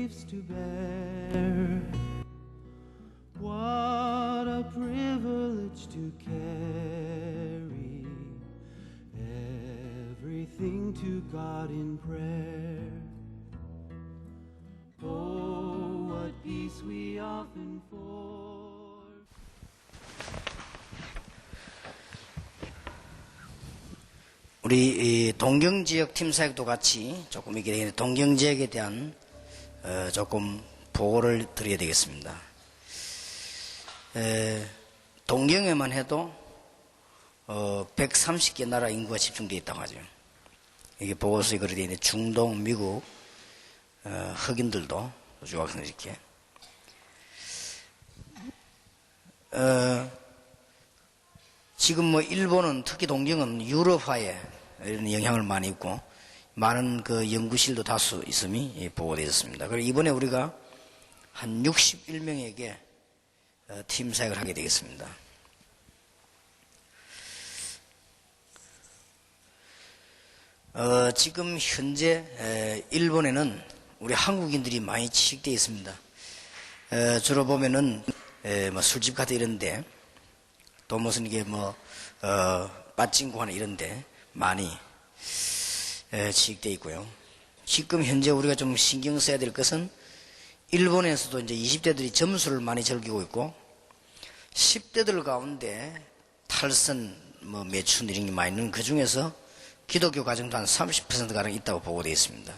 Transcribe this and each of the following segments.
to bear. What a privilege to carry everything to God in prayer. Oh, what peace we often forfeit. 우리 동경지역 팀사역도 같이 조금 이게 동경지역에 대한 조금 보고를 드려야 되겠습니다. 동경에만 해도 130개 나라 인구가 집중되어 있다고 하죠. 이게 보고서에 그렇게 되어 있는데 중동, 미국 흑인들도 유학생들 이렇게 지금 뭐 일본은 특히 동경은 유럽화에 이런 영향을 많이 입고 많은 그 연구실도 다수 있음이 보고되어 있습니다. 그리고 이번에 우리가 한 61명에게 팀 사역을 하게 되겠습니다. 지금 현재 일본에는 우리 한국인들이 많이 취직되어 있습니다. 주로 보면은 뭐 술집 같은 이런데 또 무슨 이게 뭐 빠찡코나 이런데 많이 취직되어 있고요. 지금 현재 우리가 좀 신경 써야 될 것은 일본에서도 이제 20대들이 점수를 많이 즐기고 있고 10대들 가운데 탈선 뭐 매춘 이런 게 많이 있는 그 중에서 기독교 가정도 한 30%가량 있다고 보고되어 있습니다.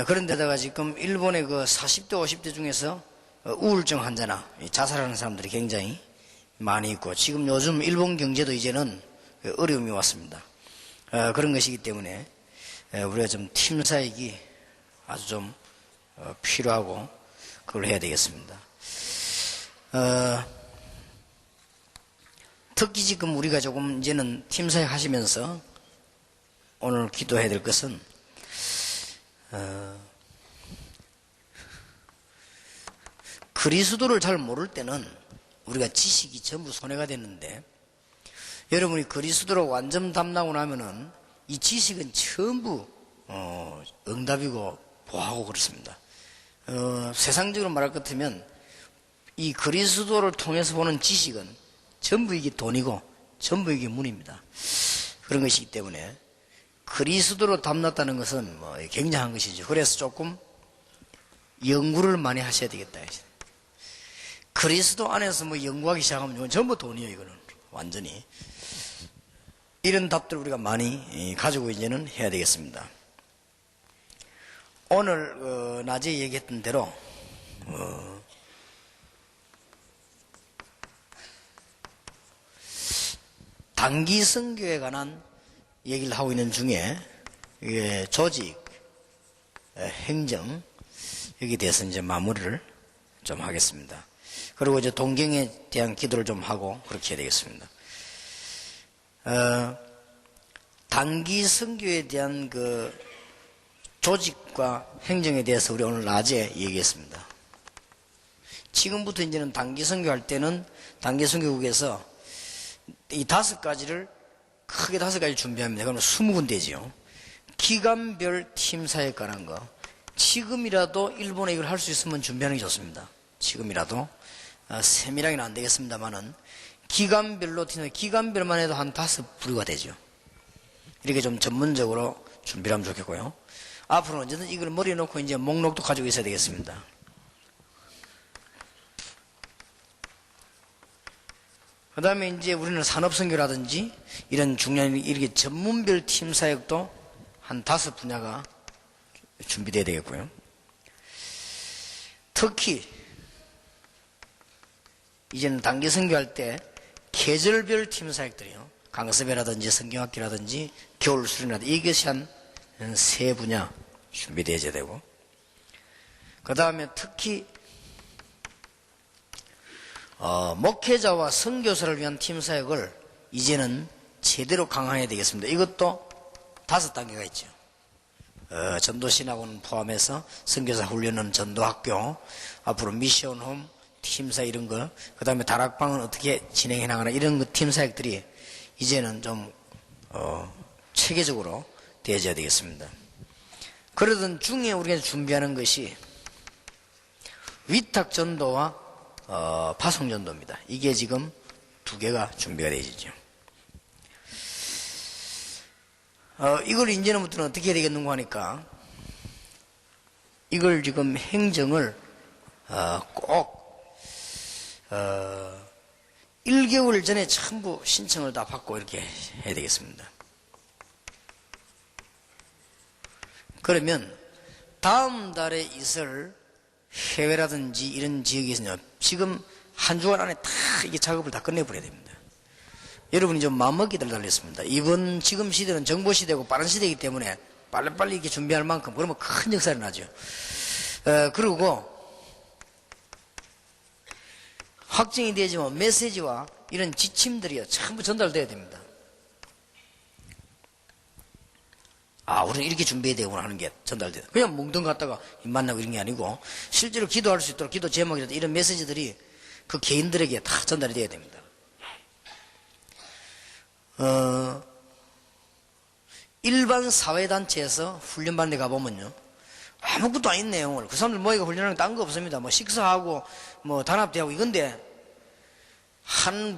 그런데다가 지금 일본의 그 40대 50대 중에서 우울증 환자나 자살하는 사람들이 굉장히 많이 있고 지금 요즘 일본 경제도 이제는 어려움이 왔습니다. 그런 것이기 때문에 우리가 좀 팀 사역이 아주 좀 필요하고 그걸 해야 되겠습니다. 특히 지금 우리가 조금 이제는 팀 사역 하시면서 오늘 기도해야 될 것은 그리스도를 잘 모를 때는 우리가 지식이 전부 손해가 됐는데 여러분이 그리스도로 완전 담나고 나면은 이 지식은 전부 응답이고 보하고 그렇습니다. 세상적으로 말할 것 같으면 이 그리스도를 통해서 보는 지식은 전부 이게 돈이고 전부 이게 문입니다. 그런 것이기 때문에 그리스도로 담났다는 것은 뭐 굉장한 것이죠. 그래서 조금 연구를 많이 하셔야 되겠다. 그리스도 안에서 뭐 연구하기 시작하면 이건 전부 돈이에요. 이거는 완전히 이런 답들을 우리가 많이 가지고 이제는 해야 되겠습니다. 오늘 낮에 얘기했던 대로 단기 선교에 관한 얘기를 하고 있는 중에 조직, 행정 여기에 대해서 이제 마무리를 좀 하겠습니다. 그리고 이제 동경에 대한 기도를 좀 하고 그렇게 해야 되겠습니다. 단기 선교에 대한 그 조직과 행정에 대해서 우리 오늘 낮에 얘기했습니다. 지금부터 이제는 단기 선교할 때는 단기 선교국에서 이 5가지를 크게 5가지 준비합니다. 그러면 20군데지요. 기간별 팀 사역에 관한 거. 지금이라도 일본에 이걸 할 수 있으면 준비하는 게 좋습니다. 지금이라도 세밀하게는 안 되겠습니다만은 기간별로 기간별만 해도 한 5부류가 되죠. 이렇게 좀 전문적으로 준비를 하면 좋겠고요. 앞으로 언제든 이걸 머리에 놓고 이제 목록도 가지고 있어야 되겠습니다. 그 다음에 이제 우리는 산업선교라든지 이런 중요한 이렇게 전문별 팀 사역도 한 5분야가 준비되어야 되겠고요. 특히 이제는 단기 선교할 때 계절별 팀 사역들이요. 강습회라든지 성경학기라든지 겨울 수련이라든지 이것이 한 3분야 준비되어야 되고 그 다음에 특히 목회자와 선교사를 위한 팀 사역을 이제는 제대로 강화해야 되겠습니다. 이것도 5단계가 있죠. 전도신학원 포함해서 선교사 훈련은 전도학교, 앞으로 미션홈, 팀사 이런 거, 그 다음에 다락방은 어떻게 진행해 나가나 이런 팀 사역들이 이제는 좀 체계적으로 되어져야 되겠습니다. 그러던 중에 우리가 준비하는 것이 위탁 전도와 파송 전도입니다. 이게 지금 두 개가 준비가 되어 있죠. 이걸 이제부터는 어떻게 해야 되겠는가 하니까 이걸 지금 행정을 꼭 1개월 전에 전부 신청을 다 받고 이렇게 해야 되겠습니다. 그러면 다음 달에 있을 해외라든지 이런 지역에서는 지금 한 주간 안에 다 이게 작업을 다 끝내버려야 됩니다. 여러분이 좀 마음먹기를 달렸습니다. 이번 지금 시대는 정보 시대고 빠른 시대이기 때문에 빨리빨리 이렇게 준비할 만큼 그러면 큰 역사가 나죠. 그리고 확정이 되지만 메시지와 이런 지침들이 전부 전달돼야 됩니다. 우리는 이렇게 준비해야 되구나 하는 게 전달돼요. 그냥 뭉뚱 갔다가 만나고 이런 게 아니고 실제로 기도할 수 있도록 기도 제목이라든지 이런 메시지들이 그 개인들에게 다 전달이 돼야 됩니다. 일반 사회단체에서 훈련받는 데 가보면요. 아무것도 아닌 내용을 그 사람들 모이가 훈련하는 게 딴 거 없습니다. 뭐 식사하고 뭐 단합대하고 이건데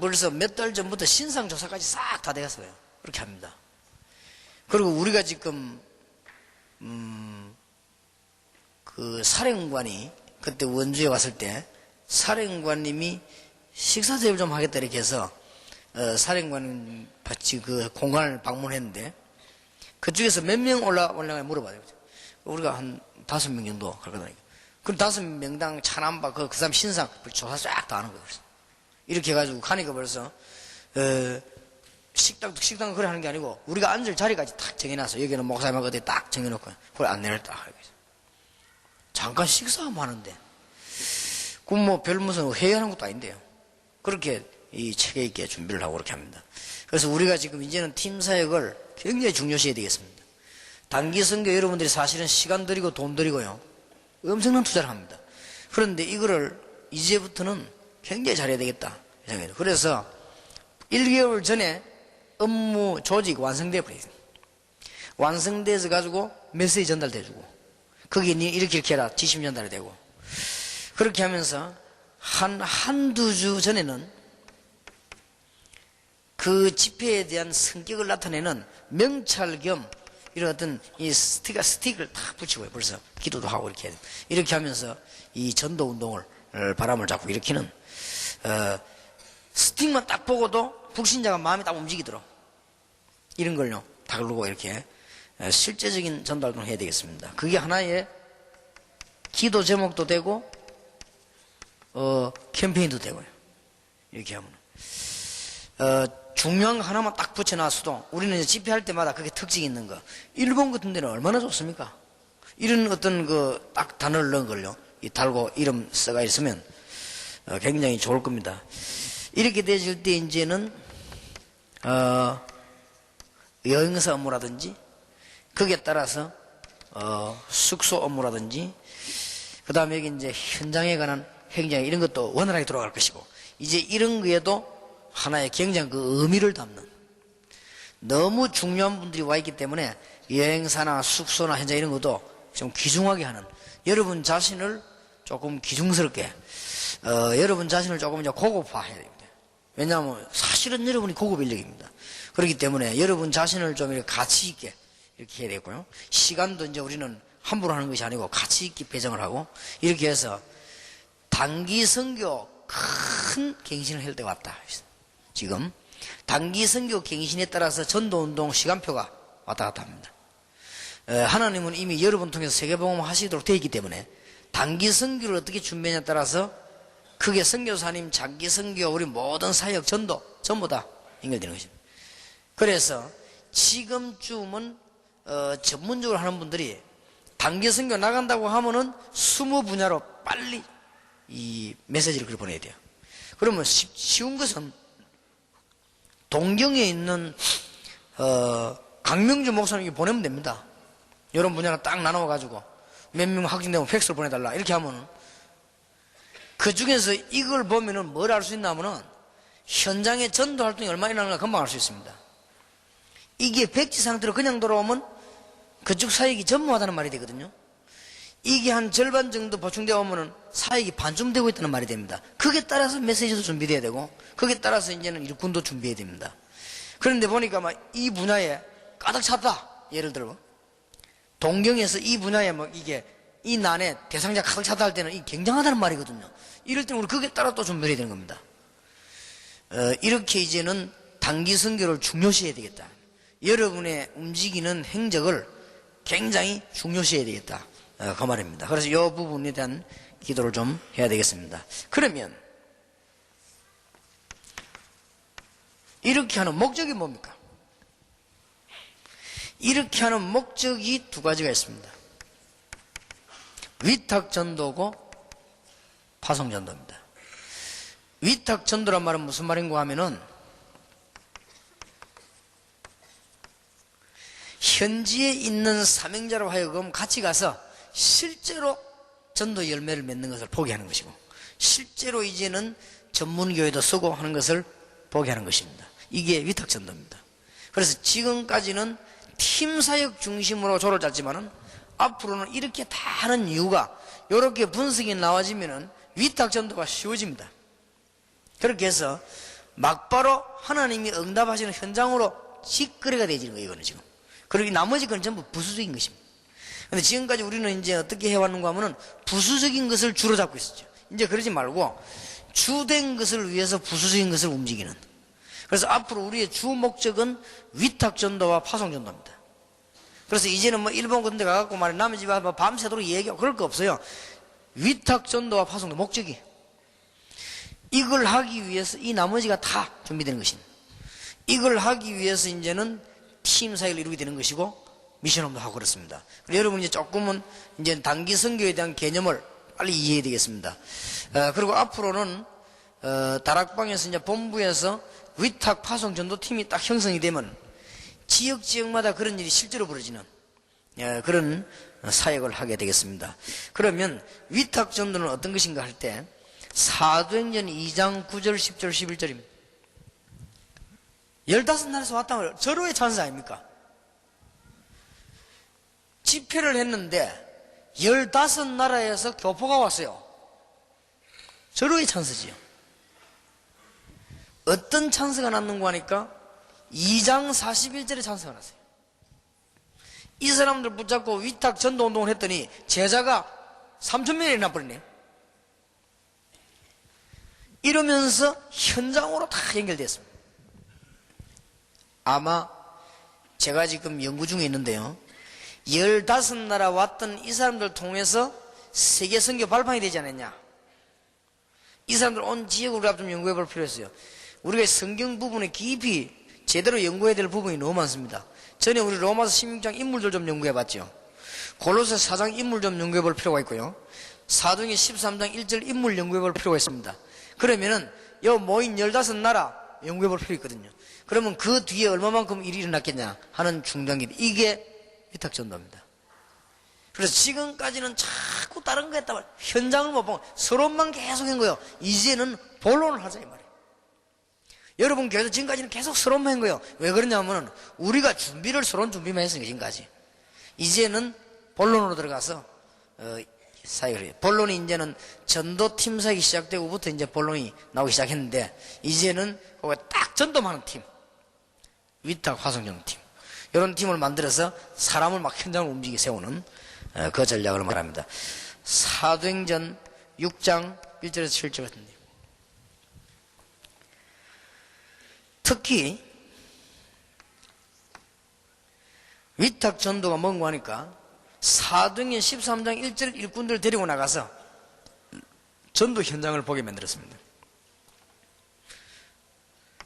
벌써 몇 달 전부터 신상조사까지 싹 다 되었어요. 그렇게 합니다. 그리고 우리가 지금 그 사령관이 그때 원주에 왔을 때 사령관님이 식사 대접을 좀 하겠다 이렇게 해서 사령관 같이 그 공간을 방문했는데 그쪽에서 몇 명 올라가 물어봐요. 우리가 한 5명 정도 갈 거다. 그럼 5명당 차남바 그 사람 신상 조사 쫙 다 하는 거예요. 이렇게 해가지고 가니까 벌써 식당 그래 하는 게 아니고 우리가 앉을 자리까지 딱 정해놨어. 여기는 목사님하고 어디 딱 정해놓고 그걸 안내를 딱 하고 있어. 잠깐 식사하면 하는데 그럼 뭐 별 무슨 회의하는 것도 아닌데요. 그렇게 이 체계 있게 준비를 하고 그렇게 합니다. 그래서 우리가 지금 이제는 팀 사역을 굉장히 중요시해야 되겠습니다. 단기 선교 여러분들이 사실은 시간 들이고 돈 들이고요. 엄청난 투자를 합니다. 그런데 이거를 이제부터는 굉장히 잘해야 되겠다. 그래서 1개월 전에 업무 조직 완성돼 버려요. 완성돼서 가지고 메시지 전달돼주고 거기 이렇게 해라 지침 전달이 되고 그렇게 하면서 한두 주 전에는 그 집회에 대한 성격을 나타내는 명찰 겸 이런 어떤 이 스틱을 탁 붙이고요. 벌써 기도도 하고 이렇게 해야 돼요. 이렇게 하면서 이 전도 운동을 바람을 잡고 일으키는 스틱만 딱 보고도 불신자가 마음이 딱 움직이도록 이런 걸요 다 걸고 이렇게 실제적인 전달도 해야 되겠습니다. 그게 하나의 기도 제목도 되고 캠페인도 되고요. 이렇게 하면 중요한 거 하나만 딱 붙여놨어도 우리는 집회할 때마다 그게 특징이 있는 거. 일본 같은 데는 얼마나 좋습니까? 이런 어떤 그 딱 단어를 넣은 걸요 이 달고 이름 써가 있으면 굉장히 좋을 겁니다. 이렇게 되실 때 이제는 여행사 업무라든지 거기에 따라서 숙소 업무라든지 그 다음에 여기 이제 현장에 관한 행정 이런 것도 원활하게 돌아갈 것이고 이제 이런 거에도 하나의 굉장히 그 의미를 담는 너무 중요한 분들이 와 있기 때문에 여행사나 숙소나 현장 이런 것도 좀 귀중하게 하는 여러분 자신을 조금 귀중스럽게 여러분 자신을 조금 이제 고급화해야 됩니다. 왜냐하면 사실은 여러분이 고급 인력입니다. 그렇기 때문에 여러분 자신을 좀 이렇게 가치 있게 이렇게 해야 되고요. 시간도 이제 우리는 함부로 하는 것이 아니고 가치 있게 배정을 하고 이렇게 해서 단기 선교 큰 갱신을 할 때가 왔다. 지금 단기 선교 갱신에 따라서 전도운동 시간표가 왔다 갔다 합니다. 하나님은 이미 여러분 통해서 세계복음 하시도록 되어 있기 때문에 단기 선교를 어떻게 준비하냐에 따라서 그게 선교사님, 장기 선교, 우리 모든 사역, 전도 전부 다 연결되는 것입니다. 그래서 지금쯤은 전문적으로 하는 분들이 단기 선교 나간다고 하면은 20분야로 빨리 이 메시지를 그렇게 보내야 돼요. 그러면 쉬운 것은 동경에 있는 강명주 목사님에게 보내면 됩니다. 이런 분야를 딱 나눠가지고 몇 명 확진되면 팩스를 보내달라 이렇게 하면은 그 중에서 이걸 보면은 뭘 알 수 있나 하면은 현장의 전도 활동이 얼마나 일어나는가 금방 알 수 있습니다. 이게 백지 상태로 그냥 돌아오면 그쪽 사역이 전무하다는 말이 되거든요. 이게 한 절반 정도 보충되어 오면은 사역이 반쯤 되고 있다는 말이 됩니다. 거기에 따라서 메시지도 준비돼야 되고, 거기에 따라서 이제는 일꾼도 준비해야 됩니다. 그런데 보니까 막 이 분야에 가득 찼다. 예를 들어 동경에서 이 분야에 뭐 이게 이 난에 대상자 가득 찼다 할 때는 이 굉장하다는 말이거든요. 이럴 때는 우리 거기에 따라 또 준비해야 되는 겁니다. 이렇게 이제는 단기 선교를 중요시해야 되겠다. 여러분의 움직이는 행적을 굉장히 중요시해야 되겠다. 그 말입니다. 그래서 이 부분에 대한 기도를 좀 해야 되겠습니다. 그러면 이렇게 하는 목적이 뭡니까? 이렇게 하는 목적이 두 가지가 있습니다. 위탁전도고 파송전도입니다. 위탁전도란 말은 무슨 말인가 하면은 현지에 있는 사명자로 하여금 같이 가서 실제로 전도 열매를 맺는 것을 보게 하는 것이고, 실제로 이제는 전문교회도 쓰고 하는 것을 보게 하는 것입니다. 이게 위탁전도입니다. 그래서 지금까지는 팀사역 중심으로 조를 짰지만은 앞으로는 이렇게 다 하는 이유가 이렇게 분석이 나와지면은 위탁전도가 쉬워집니다. 그렇게 해서 막바로 하나님이 응답하시는 현장으로 직거래가 되어지는 거예요, 이거는 지금. 그리고 나머지 건 전부 부수적인 것입니다. 근데 지금까지 우리는 이제 어떻게 해왔는가 하면은 부수적인 것을 주로 잡고 있었죠. 이제 그러지 말고 주된 것을 위해서 부수적인 것을 움직이는. 그래서 앞으로 우리의 주 목적은 위탁전도와 파송전도입니다. 그래서 이제는 뭐 일본 같은 데 가갖고 말해 남의 집에 와서 밤새도록 얘기하고 그럴 거 없어요. 위탁전도와 파송도 목적이. 이걸 하기 위해서 이 나머지가 다 준비되는 것입니다. 이걸 하기 위해서 이제는 팀 사역을 이루게 되는 것이고 미션업도 하고 그렇습니다. 여러분 이제 조금은 이제 단기 선교에 대한 개념을 빨리 이해해야 되겠습니다. 그리고 앞으로는 다락방에서 이제 본부에서 위탁 파송 전도팀이 딱 형성이 되면 지역마다 그런 일이 실제로 벌어지는 그런 사역을 하게 되겠습니다. 그러면 위탁 전도는 어떤 것인가 할 때 사도행전 2장 9절 10절 11절입니다. 15나라에서 왔다면 절호의 찬스 아닙니까? 집회를 했는데 15나라에서 교포가 왔어요. 절호의 찬스지요. 어떤 찬스가 났는가 하니까 2장 41절에 찬스가 났어요. 이 사람들 붙잡고 위탁 전도 운동을 했더니 제자가 3,000명이 나버리네요. 이러면서 현장으로 다 연결됐습니다. 아마 제가 지금 연구 중에 있는데요, 15나라 왔던 이 사람들 통해서 세계 선교 발판이 되지 않았냐. 이 사람들 온 지역을 우리가 좀 연구해 볼 필요가 있어요. 우리가 성경 부분에 깊이 제대로 연구해야 될 부분이 너무 많습니다. 전에 우리 로마서 16장 인물들 좀 연구해 봤죠. 골로새 4장 인물 좀 연구해 볼 필요가 있고요. 사도행전 13장 1절 인물 연구해 볼 필요가 있습니다. 그러면은 요 모인 15나라 연구해 볼 필요 있거든요. 그러면 그 뒤에 얼마만큼 일이 일어났겠냐 하는 중단기, 이게 위탁전도입니다. 그래서 지금까지는 자꾸 다른 거 했다가 현장을 못 보고 서론만 계속 한 거예요. 이제는 본론을 하자 이 말이에요. 여러분 교회도 지금까지는 계속 서론만 한 거예요. 왜 그러냐면 우리가 서론 준비만 했으니까 지금까지. 이제는 본론으로 들어가서 사역을 해요. 본론이 이제는 전도팀 사역이 시작되고부터 이제 본론이 나오기 시작했는데, 이제는 거기 딱 전도만 하는 팀, 위탁 화성전팀, 이런 팀을 만들어서 사람을 막 현장을 움직이게 세우는 그 전략을 말합니다. 사도행전 6장 1절에서 7절 같은데, 특히 위탁 전도가 뭔가 하니까 사도행전 13장 1절 일꾼들을 데리고 나가서 전도 현장을 보게 만들었습니다.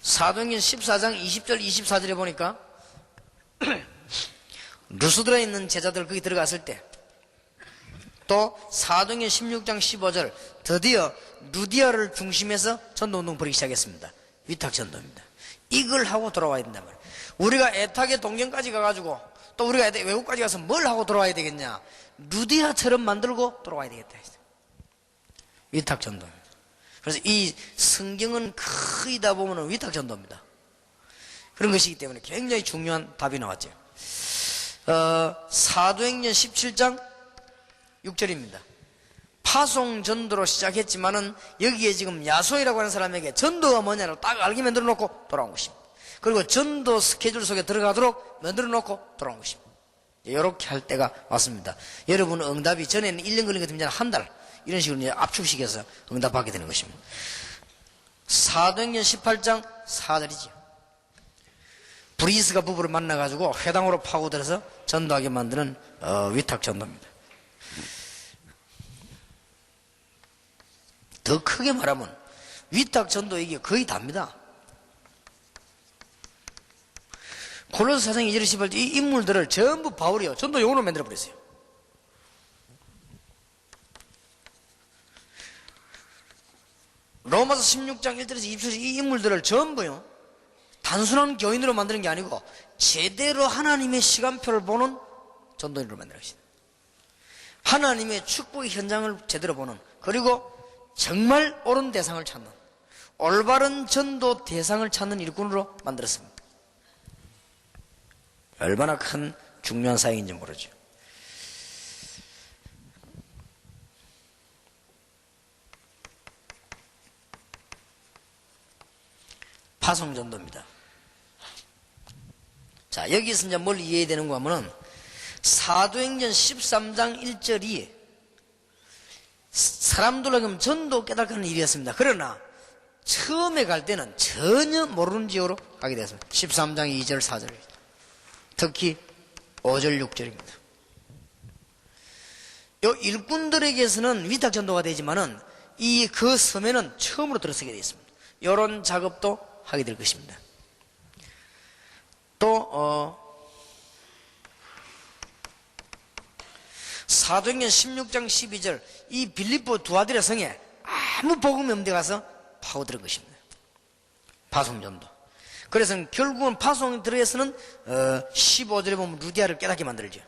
사도행전 14장 20절 24절에 보니까 루스드라에 있는 제자들 거기 들어갔을 때, 또 사도행전 16장 15절 드디어 루디아를 중심해서 전도운동 벌이기 시작했습니다. 위탁 전도입니다. 이걸 하고 돌아와야 된단 말이에요. 우리가 애타게 동경까지 가가지고 또 우리가 외국까지 가서 뭘 하고 돌아와야 되겠냐, 루디아처럼 만들고 돌아와야 되겠다. 위탁 전도입니다. 그래서 이 성경은 거의 다 보면 위탁 전도입니다. 그런 것이기 때문에 굉장히 중요한 답이 나왔죠. 사도행전 17장 6절입니다. 파송 전도로 시작했지만은 여기에 지금 야소이라고 하는 사람에게 전도가 뭐냐를 딱 알게 만들어 놓고 돌아온 것입니다. 그리고 전도 스케줄 속에 들어가도록 만들어 놓고 돌아온 것입니다. 이렇게 할 때가 왔습니다. 여러분 응답이 전에는 1년 걸린 것 같으면 한 달 이런 식으로 이제 압축시켜서 응답하게 되는 것입니다. 사도행전 18장 4절이죠. 브리스가 부부를 만나가지고 회당으로 파고들어서 전도하게 만드는 위탁 전도입니다. 더 크게 말하면 위탁 전도 이게 거의 답니다. 골로새 4장 2절 18절 이 인물들을 전부 바울이요 전도 용어로 만들어 버렸어요. 로마서 16장 1절에서 20절에서 이 인물들을 전부요 단순한 교인으로 만드는 게 아니고 제대로 하나님의 시간표를 보는 전도인으로 만드는 것입니다. 하나님의 축복의 현장을 제대로 보는, 그리고 정말 옳은 대상을 찾는, 올바른 전도 대상을 찾는 일꾼으로 만들었습니다. 얼마나 큰 중요한 사역인지 모르죠. 파송전도입니다. 자, 여기서 이제 뭘 이해해야 되는가 하면은 사도행전 13장 1절이 사람들에게 전도 깨닫는 일이었습니다. 그러나 처음에 갈 때는 전혀 모르는 지역으로 가게 되었습니다. 13장 2절 4절, 특히 5절 6절입니다. 요 일꾼들에게서는 위탁 전도가 되지만은 그 섬에는 처음으로 들어서게 되어 있습니다. 이런 작업도 하게 될 것입니다. 또 사도행전 16장 12절 이 빌립보 두아디라 성에 아무 복음이 없는 데 가서 파고들은 것입니다. 파송전도. 그래서 결국은 파송에 들어서는 15절에 보면 루디아를 깨닫게 만들죠.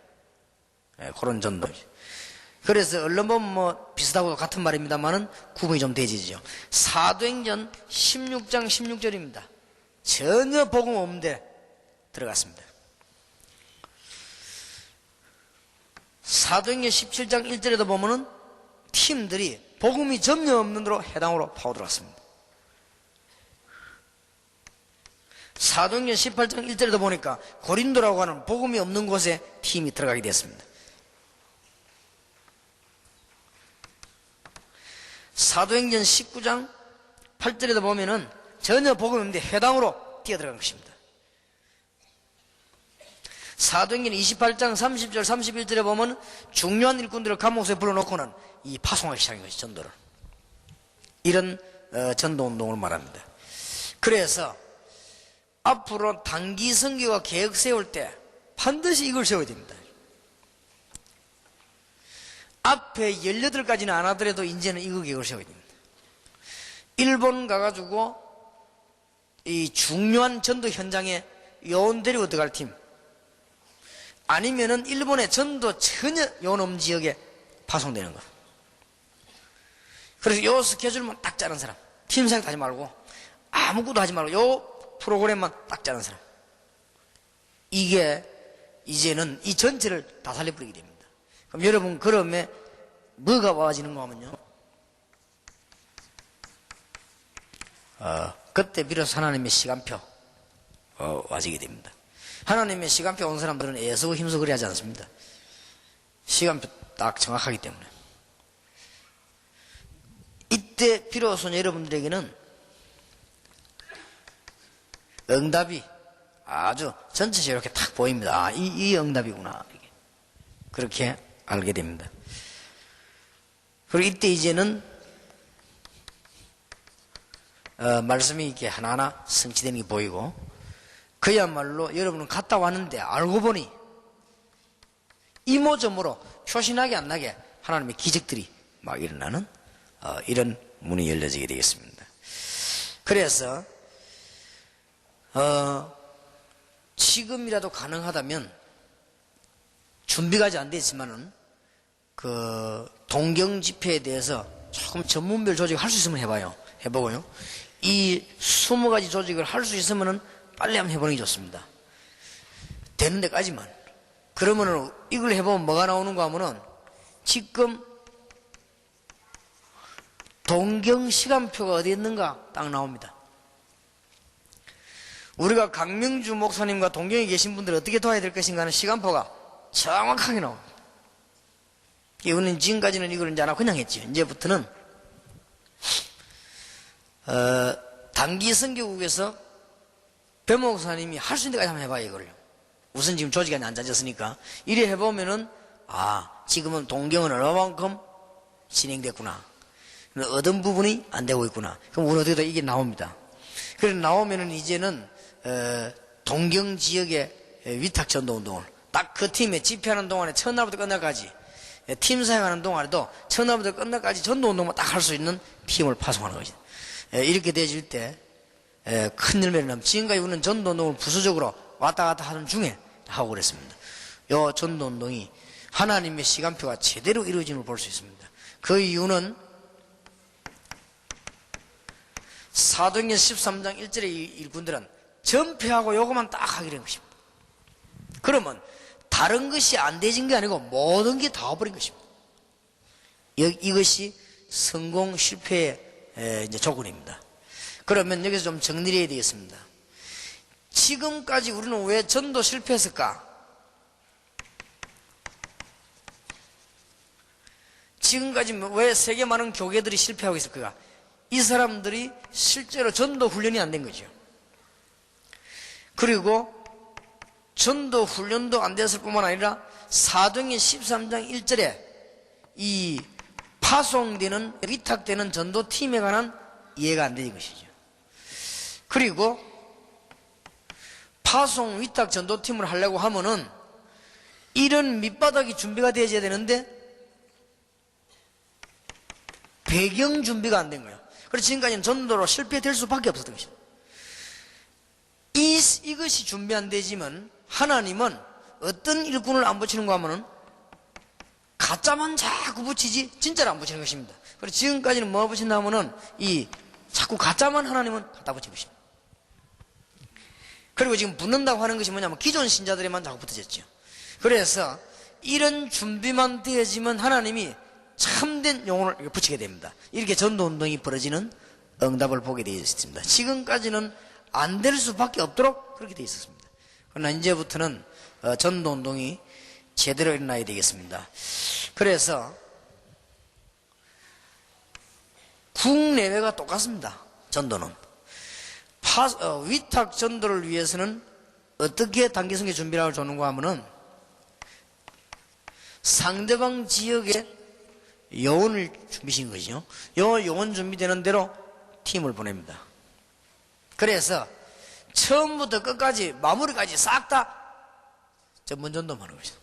그런 전도죠. 그래서 얼른 보면 뭐 비슷하고 같은 말입니다만은 구분이 좀 되지죠. 사도행전 16장 16절입니다. 전혀 복음 없는데 들어갔습니다. 사도행전 17장 1절에도 보면은 팀들이 복음이 전혀 없는 데로 해당으로 파고들었습니다. 사도행전 18장 1절에도 보니까 고린도라고 하는 복음이 없는 곳에 팀이 들어가게 됐습니다. 사도행전 19장 8절에도 보면은 전혀 복음이 없는데 해당으로 뛰어들어간 것입니다. 사도행전 28장 30절 31절에 보면 중요한 일꾼들을 감옥에 불러놓고는 이 파송하기 시작한 것이 전도를. 이런 전도운동을 말합니다. 그래서 앞으로 단기 선교가 계획 세울 때 반드시 이걸 세워야 됩니다. 앞에 18가지는 안 하더라도 이제는 이거 계획을 세워야 됩니다. 일본 가가지고 이 중요한 전도 현장에 요원 데리고 들어갈 팀, 아니면은 일본의 전도 전혀 요원 없는 지역에 파송되는 거. 그래서 요 스케줄만 딱 짜는 사람, 팀 생각 하지 말고 아무것도 하지 말고 요 프로그램만 딱 짜는 사람, 이게 이제는 이 전체를 다 살려버리게 됩니다. 그럼 여러분, 그러면 뭐가 와지는가 하면요, 그때 비로소 하나님의 시간표 와지게 됩니다. 하나님의 시간표 온 사람들은 애쓰고 힘쓰고 그래 하지 않습니다. 시간표 딱 정확하기 때문에. 이때 비로소 여러분들에게는 응답이 아주 전체적으로 이렇게 탁 보입니다. 이 응답이구나. 그렇게 알게 됩니다. 그리고 이때 이제는 말씀이 이렇게 하나하나 성취되는 게 보이고, 그야말로 여러분은 갔다 왔는데 알고 보니 이모저모로 표신하게 안 나게 하나님의 기적들이 막 일어나는 이런 문이 열려지게 되겠습니다. 그래서 지금이라도 가능하다면, 준비가 아직 안 돼 있지만은 그 동경 집회에 대해서 조금 전문별 조직을 할 수 있으면 해보고요. 이 20가지 조직을 할 수 있으면은 빨리 한번 해보는 게 좋습니다. 되는 데까지만. 그러면은 이걸 해보면 뭐가 나오는가 하면은 지금 동경 시간표가 어디 있는가 딱 나옵니다. 우리가 강명주 목사님과 동경에 계신 분들 어떻게 도와야 될 것인가 하는 시간표가 정확하게 나옵니다. 우리는 지금까지는 이걸 이제 안 하고 그냥 했죠. 이제부터는 단기 선교국에서 배 목사님이 할 수 있는 데까지 한번 해봐요. 이거를 우선 지금 조직이 안 짜졌으니까 이래 해보면은 지금은 동경은 얼마만큼 진행됐구나, 어떤 부분이 안 되고 있구나. 그럼 우리 어디다 이게 나옵니다. 그래 나오면은 이제는 동경 지역의 위탁 전도 운동을 딱 그 팀에 집회하는 동안에 첫날부터 끝날까지, 팀 사역하는 동안에도 첫날부터 끝날까지 전도 운동만 딱 할 수 있는 팀을 파송하는 것이죠. 이렇게 되어질 때 큰 열매를 낳으면, 지금까지 우리는 전도 운동을 부수적으로 왔다 갔다 하는 중에 하고 그랬습니다. 요 전도 운동이 하나님의 시간표가 제대로 이루어짐을 볼 수 있습니다. 그 이유는 사도행전 13장 1절의 일꾼들은 전폐하고 요것만 딱 하게 된 것입니다. 그러면 다른 것이 안 되진 게 아니고 모든 게 다 와버린 것입니다. 이것이 성공 실패의 이제 조건입니다. 그러면 여기서 좀 정리를 해야 되겠습니다. 지금까지 우리는 왜 전도 실패했을까? 지금까지 왜 세계 많은 교회들이 실패하고 있을까? 이 사람들이 실제로 전도 훈련이 안 된 거죠. 그리고 전도 훈련도 안 됐을 뿐만 아니라 사도행전 13장 1절에 이 파송되는, 위탁되는 전도팀에 관한 이해가 안 되는 것이죠. 그리고 파송 위탁 전도팀을 하려고 하면은 이런 밑바닥이 준비가 되어야 되는데 배경 준비가 안 된 거예요. 그래서 지금까지는 전도로 실패될 수밖에 없었던 것입니다. 이것이 준비 안 되지만 하나님은 어떤 일꾼을 안 붙이는가 하면은 가짜만 자꾸 붙이지 진짜를 안 붙이는 것입니다. 그래서 지금까지는 뭐 붙인다 하면은 자꾸 가짜만 하나님은 갖다 붙이는 것입니다. 그리고 지금 붙는다고 하는 것이 뭐냐면 기존 신자들에만 자꾸 붙어졌죠. 그래서 이런 준비만 되어지면 하나님이 참된 영혼을 붙이게 됩니다. 이렇게 전도운동이 벌어지는 응답을 보게 되어 있습니다. 지금까지는 안 될 수밖에 없도록 그렇게 되어 있었습니다. 그러나 이제부터는 전도운동이 제대로 일어나야 되겠습니다. 그래서 국내외가 똑같습니다. 전도는 위탁 전도를 위해서는 어떻게 단기 선교 준비를 주는가 하면은 상대방 지역에 요원을 준비시킨 거죠. 요 요원 준비되는 대로 팀을 보냅니다. 그래서 처음부터 끝까지 마무리까지 싹 다 전문 전도만 하는 것이죠.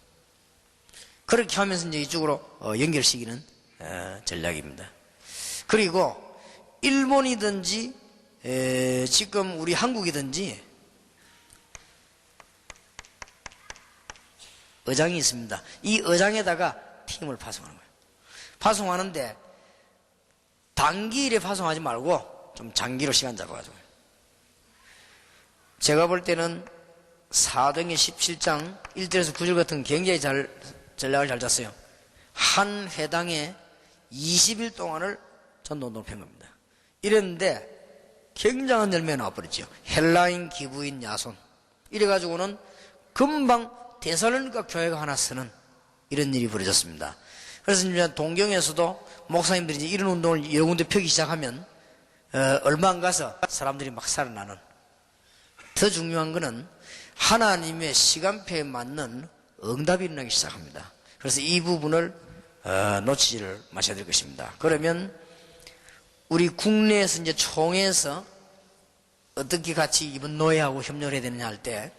그렇게 하면서 이제 이쪽으로 연결시키는 전략입니다. 그리고 일본이든지 지금 우리 한국이든지 의장이 있습니다. 이 의장에다가 팀을 파송하는 거예요. 파송하는데 단기일에 파송하지 말고 좀 장기로 시간 잡아가지고, 제가 볼 때는 사도행전 17장 1절에서 9절 같은 굉장히 전략을 잘 짰어요. 한 회당에 20일 동안을 전도운동을 편 겁니다. 이랬는데 굉장한 열매가 나와버렸죠. 헬라인, 기부인, 야손. 이래가지고는 금방 데살로니가 교회가 하나 서는 이런 일이 벌어졌습니다. 그래서 이제 동경에서도 목사님들이 이제 이런 운동을 여러 군데 펴기 시작하면 얼마 안 가서 사람들이 막 살아나는. 더 중요한 것은 하나님의 시간표에 맞는 응답이 일어나기 시작합니다. 그래서 이 부분을 놓치지를 마셔야 될 것입니다. 그러면 우리 국내에서 이제 총회에서 어떻게 같이 이번 노예하고 협력을 해야 되느냐 할 때,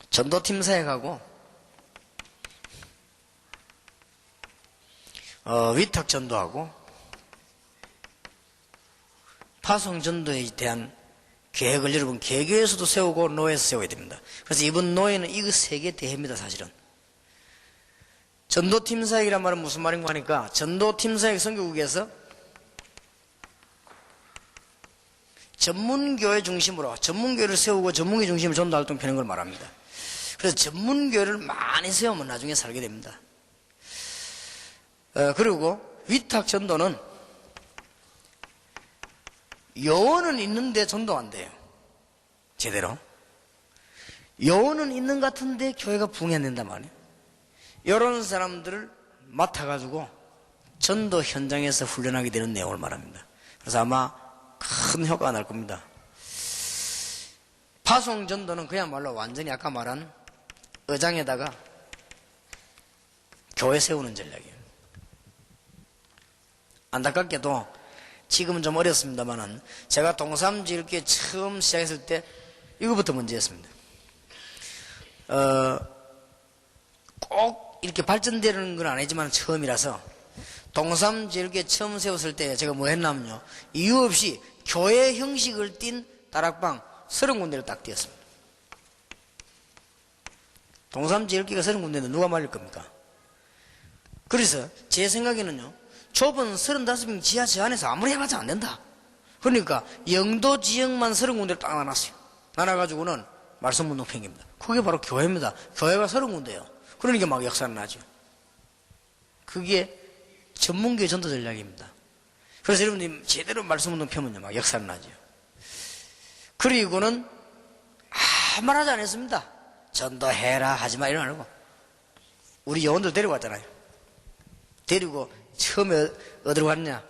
전도팀 사역하고 위탁 전도하고 파송 전도에 대한 계획을 여러분 개교에서도 세우고 노예에서 세워야 됩니다. 그래서 이번 노예는 이거 세 개 대회입니다. 사실은 전도팀 사역이란 말은 무슨 말인가 하니까 전도팀 사역 선교국에서 전문교회 중심으로 전문교회를 세우고 전문교회 중심으로 전도활동 펴는 걸 말합니다. 그래서 전문교회를 많이 세우면 나중에 살게 됩니다. 그리고 위탁전도는 요원은 있는데 전도 안 돼요. 제대로. 요원은 있는 것 같은데 교회가 부흥이 안 된단 말이에요. 이런 사람들을 맡아가지고 전도 현장에서 훈련하게 되는 내용을 말합니다. 그래서 아마 큰 효과가 날 겁니다. 파송전도는 그야말로 완전히 아까 말한 의장에다가 교회 세우는 전략이에요. 안타깝게도 지금은 좀 어렵습니다만은 제가 동삼지일교회 처음 시작했을 때 이거부터 문제였습니다. 꼭 이렇게 발전되는 건 아니지만 처음이라서 동삼지일교회 처음 세웠을 때 제가 뭐 했냐면요, 이유 없이 교회 형식을 띤 다락방 30군데를 딱 띄었습니다. 동삼지일교회가 30군데인데 누가 말릴 겁니까? 그래서 제 생각에는요, 좁은 35명 지하 저 안에서 아무리 해봤자 안 된다. 그러니까 영도 지역만 30군데를 딱 나눴어요. 나눠가지고는 말씀운동 팽깁니다. 그게 바로 교회입니다. 교회가 30군데예요. 그러니까 막 역사는 나죠. 그게 전문교회 전도 전략입니다. 그래서 여러분들이 제대로 말씀운동 펴면요, 막 역사는 나죠. 그리고는 아무 말 하지 않았습니다. 전도해라 하지마 이런 거 아니고, 우리 요원들 데리고 왔잖아요. 데리고 처음에 어디로 갔냐,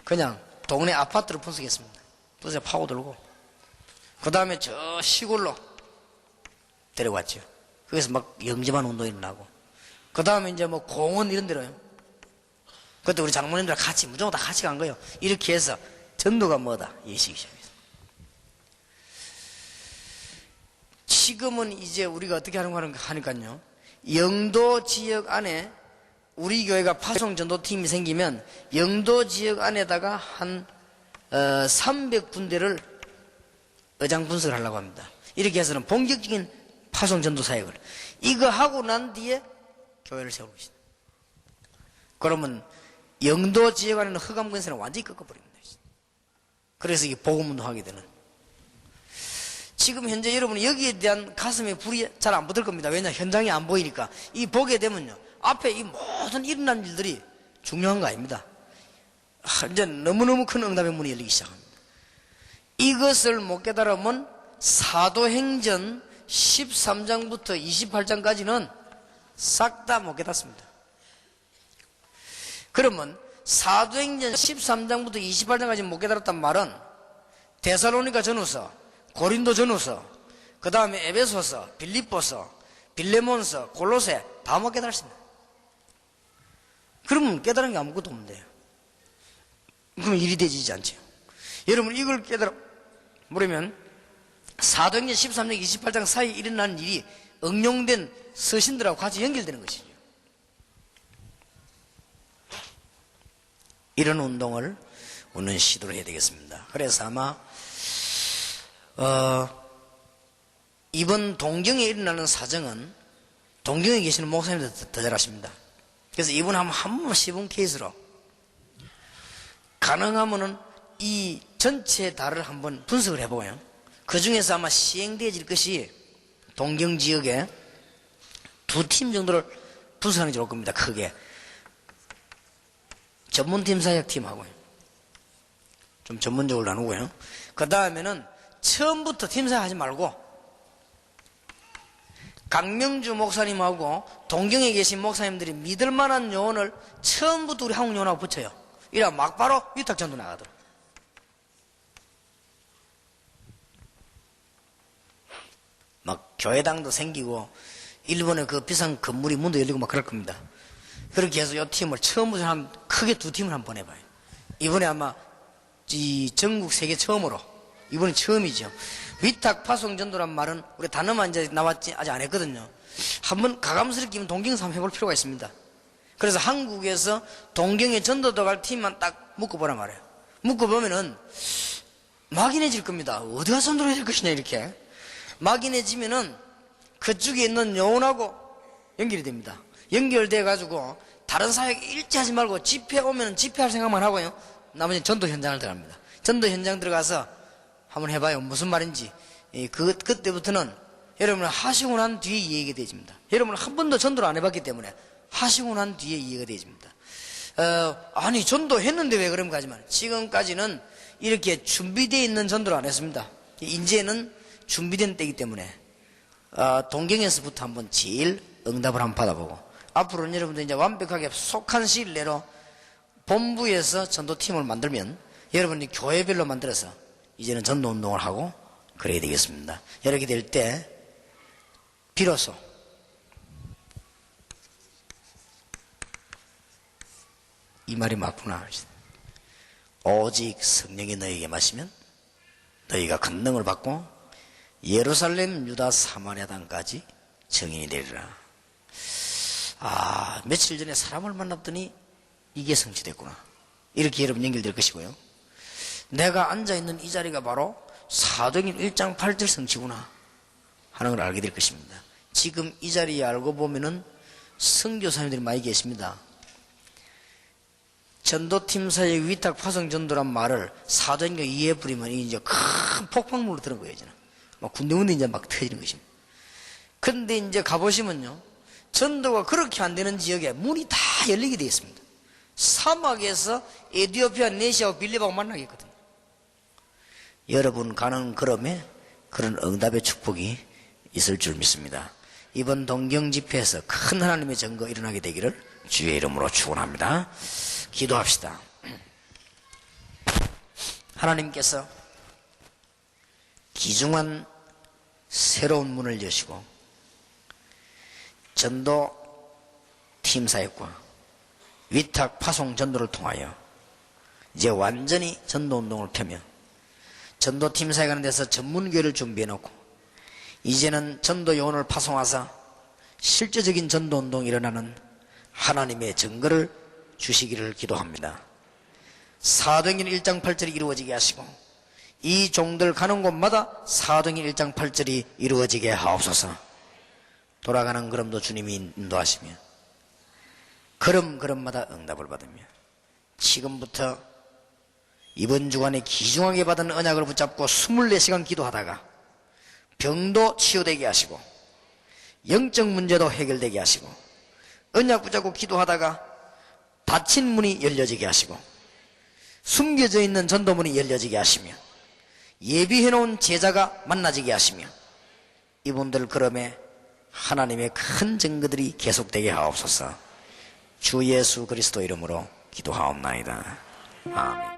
그냥 동네 아파트로 분석했습니다. 분석해 파고들고 그 다음에 저 시골로 데려왔죠. 거기서 막 영접한 운동이 일어나고, 그 다음에 이제 뭐 공원 이런 데로요. 그때 우리 장모님들 같이 무조건 다 같이 간 거예요. 이렇게 해서 전도가 뭐다 예식이 시작했어요. 지금은 이제 우리가 어떻게 하는 거 하니까요, 영도 지역 안에 우리 교회가 파송 전도팀이 생기면 영도 지역 안에다가 한 300군데를 의장 분석을 하려고 합니다. 이렇게 해서는 본격적인 파송 전도 사역을 이거 하고 난 뒤에 교회를 세우고 있습니다. 그러면 영도 지역 안에는 흑암 권세는 완전히 꺾어버립니다. 그래서 이게 복음운동 하게 되는. 지금 현재 여러분은 여기에 대한 가슴에 불이 잘 안 붙을 겁니다. 왜냐, 현장이 안 보이니까. 이 보게 되면요, 앞에 이 모든 일어난 일들이 중요한 거 아닙니다. 이제 너무너무 큰 응답의 문이 열리기 시작합니다. 이것을 못 깨달으면 사도행전 13장부터 28장까지는 싹 다 못 깨닫습니다. 그러면 사도행전 13장부터 28장까지 못 깨달았단 말은 데살로니가 전후서, 고린도 전후서, 그 다음에 에베소서, 빌립보서, 빌레몬서, 골로새 다 못 깨달았습니다. 그러면 깨달은 게 아무것도 없는데요. 그럼 일이 되지지 않죠. 여러분 이걸 깨달아 모르면 사도행전 13장 28장 사이에 일어나는 일이 응용된 서신들하고 같이 연결되는 것이죠. 이런 운동을 우리는 시도를 해야 되겠습니다. 그래서 아마 이번 동경에 일어나는 사정은 동경에 계시는 목사님들 더 잘 아십니다. 그래서 이분 한 번만 시범 케이스로 가능하면은 이 전체 달을 한번 분석을 해보고요. 그 중에서 아마 시행되어질 것이 동경 지역에 2팀 정도를 분석하는 게 좋을 겁니다. 크게 전문팀 사역팀하고요, 좀 전문적으로 나누고요. 그 다음에는 처음부터 팀 사역하지 말고 강명주 목사님하고 동경에 계신 목사님들이 믿을 만한 요원을 처음부터 우리 한국 요원하고 붙여요. 이래 막바로 위탁전도 나가도록. 막 교회당도 생기고 일본에 그 비싼 건물이 문도 열리고 막 그럴 겁니다. 그렇게 해서 이 팀을 처음부터 한 크게 2팀을 한번 해봐요. 이번에 아마 이 전국 세계 처음으로, 이번이 처음이죠. 위탁 파송 전도란 말은 우리 단어만 이제 나왔지 아직 안 했거든요. 한번 가감스럽게 동경에서 한번 해볼 필요가 있습니다. 그래서 한국에서 동경에 전도도 갈 팀만 딱 묶어보란 말이에요. 묶어보면은 막연해질 겁니다. 어디 가서 전도를 해야 될 것이냐, 이렇게. 막연해지면은 그쪽에 있는 요원하고 연결이 됩니다. 연결돼 가지고 다른 사역에 일치하지 말고 집회 오면은 집회할 생각만 하고요, 나머지는 전도 현장을 들어갑니다. 전도 현장 들어가서 한번 해봐요. 무슨 말인지. 그때부터는 여러분 하시고 난 뒤에 이해가 되집니다. 여러분 한 번도 전도를 안 해봤기 때문에 하시고 난 뒤에 이해가 되집니다. 아니 전도 했는데 왜 그런가 하지만 지금까지는 이렇게 준비되어 있는 전도를 안 했습니다. 이제는 준비된 때이기 때문에 동경에서부터 한번 제일 응답을 한번 받아보고, 앞으로는 여러분들 이제 완벽하게 속한 시일 내로 본부에서 전도팀을 만들면 여러분이 교회별로 만들어서 이제는 전도 운동을 하고 그래야 되겠습니다. 이렇게 될 때 비로소 이 말이 맞구나. 오직 성령이 너희에게 마시면 너희가 권능을 받고 예루살렘, 유다, 사마리아 땅까지 증인이 되리라. 며칠 전에 사람을 만났더니 이게 성취됐구나. 이렇게 여러분 연결될 것이고요. 내가 앉아있는 이 자리가 바로 사도행전 1장 8절 성취구나 하는 걸 알게 될 것입니다. 지금 이 자리에 알고 보면은 선교사님들이 많이 계십니다. 전도팀사의 위탁 파송 전도란 말을 사도행전 이해해 버리면 이제 큰 폭풍물로 들은 거예요. 막 군데군데 이제 막 터지는 것입니다. 근데 이제 가보시면요, 전도가 그렇게 안 되는 지역에 문이 다 열리게 되어 있습니다. 사막에서 에티오피아 네시아와 빌립하고 만나겠거든요. 여러분 가는 걸음에 그런 응답의 축복이 있을 줄 믿습니다. 이번 동경 집회에서 큰 하나님의 증거 일어나게 되기를 주의 이름으로 축원합니다. 기도합시다. 하나님께서 귀중한 새로운 문을 여시고 전도 팀 사역과 위탁 파송 전도를 통하여 이제 완전히 전도 운동을 펴며 전도 팀 사역하는 데서 전문교회를 준비해 놓고 이제는 전도 요원을 파송하사 실제적인 전도 운동이 일어나는 하나님의 증거를 주시기를 기도합니다. 사도행전 1장 8절이 이루어지게 하시고 이 종들 가는 곳마다 사도행전 1장 8절이 이루어지게 하옵소서. 돌아가는 걸음도 주님이 인도하시며 걸음마다 응답을 받으며 지금부터 이번 주간에 귀중하게 받은 언약을 붙잡고 24시간 기도하다가 병도 치유되게 하시고 영적 문제도 해결되게 하시고 언약 붙잡고 기도하다가 닫힌 문이 열려지게 하시고 숨겨져 있는 전도문이 열려지게 하시며 예비해놓은 제자가 만나지게 하시며 이분들 걸음에 하나님의 큰 증거들이 계속되게 하옵소서. 주 예수 그리스도 이름으로 기도하옵나이다. 아멘.